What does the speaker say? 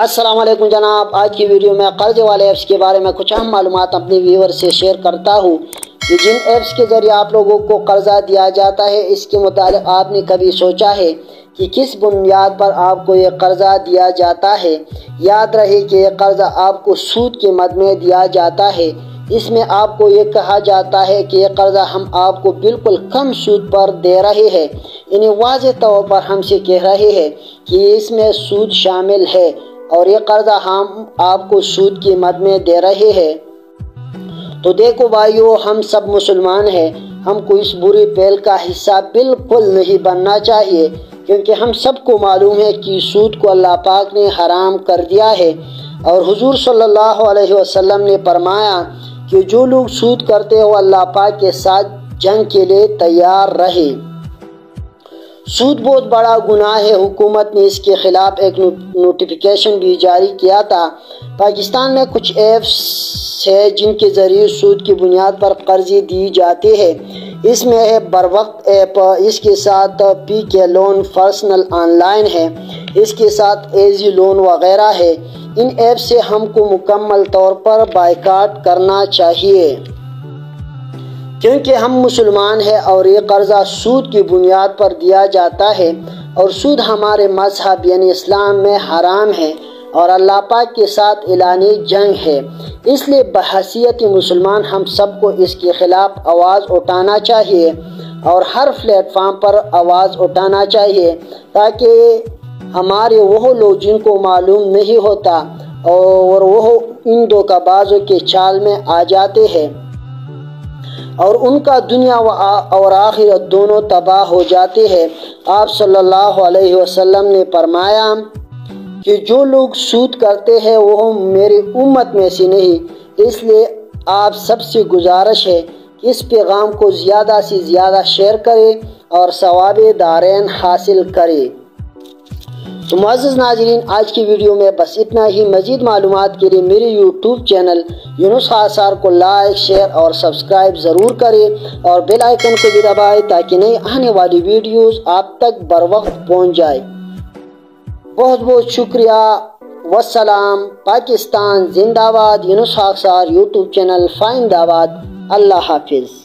السلام علیکم جناب، آج کی ویڈیو میں قرض والے ایپس کے بارے میں کچھ اہم معلومات اپنے ویور سے شیئر کرتا ہوں کہ جن ایپس کے ذریعے آپ لوگوں کو قرضہ دیا جاتا ہے اس کے متعلق آپ نے کبھی سوچا ہے کہ کس بنیاد پر آپ کو یہ قرضہ دیا جاتا ہے؟ یاد رہے کہ یہ قرضہ آپ کو سود کے مد میں دیا جاتا ہے۔ اس میں آپ کو یہ کہا جاتا ہے کہ یہ قرضہ ہم آپ کو بالکل کم سود پر دے رہے ہیں، یعنی واضح طور پر ہم سے کہہ رہے ہیں کہ اس میں سود شامل ہے اور یہ قرضہ ہم آپ کو سود کی مد میں دے رہے ہیں۔ تو دیکھو بھائیو، ہم سب مسلمان ہیں، ہم کو اس بری پہل کا حصہ بالکل نہیں بننا چاہیے، کیونکہ ہم سب کو معلوم ہے کہ سود کو اللہ پاک نے حرام کر دیا ہے، اور حضور صلی اللہ علیہ وسلم نے فرمایا کہ جو لوگ سود کرتے ہو اللہ پاک کے ساتھ جنگ کے لیے تیار رہے۔ سود بہت بڑا گناہ ہے۔ حکومت نے اس کے خلاف ایک نوٹیفیکیشن بھی جاری کیا تھا۔ پاکستان میں کچھ ایپس ہیں جن کے ذریعے سود کی بنیاد پر قرضے دی جاتے ہیں۔ اس میں ہے بروقت ایپ، اس کے ساتھ پی کے لون پرسنل آن لائن ہے، اس کے ساتھ ایزی لون وغیرہ ہے۔ ان ایپ سے ہم کو مکمل طور پر بائیکاٹ کرنا چاہیے، کیونکہ ہم مسلمان ہیں اور یہ قرضہ سود کی بنیاد پر دیا جاتا ہے، اور سود ہمارے مذہب یعنی اسلام میں حرام ہے اور اللہ پاک کے ساتھ اعلانی جنگ ہے۔ اس لیے بحیثیت مسلمان ہم سب کو اس کے خلاف آواز اٹھانا چاہیے اور ہر پلیٹ فارم پر آواز اٹھانا چاہیے، تاکہ ہمارے وہ لوگ جن کو معلوم نہیں ہوتا اور وہ ان دھوکہ بازوں کے چال میں آ جاتے ہیں اور ان کا دنیا اور آخرت دونوں تباہ ہو جاتے ہیں۔ آپ صلی اللہ علیہ وسلم نے فرمایا کہ جو لوگ سود کرتے ہیں وہ میری امت میں سے نہیں۔ اس لیے آپ سب سے گزارش ہے کہ اس پیغام کو زیادہ سے زیادہ شیئر کریں اور ثواب دارین حاصل کریں۔ تو معزز ناظرین، آج کی ویڈیو میں بس اتنا ہی۔ مزید معلومات کے لیے میرے یوٹیوب چینل یونس آثار کو لائک، شیئر اور سبسکرائب ضرور کریں اور بیل آئیکن کو بھی دبائیں تاکہ نئی آنے والی ویڈیوز آپ تک بروقت پہنچ جائے۔ بہت بہت شکریہ۔ والسلام۔ پاکستان زندہ باد۔ یونس آثار یوٹیوب چینل فائند آباد۔ اللہ حافظ۔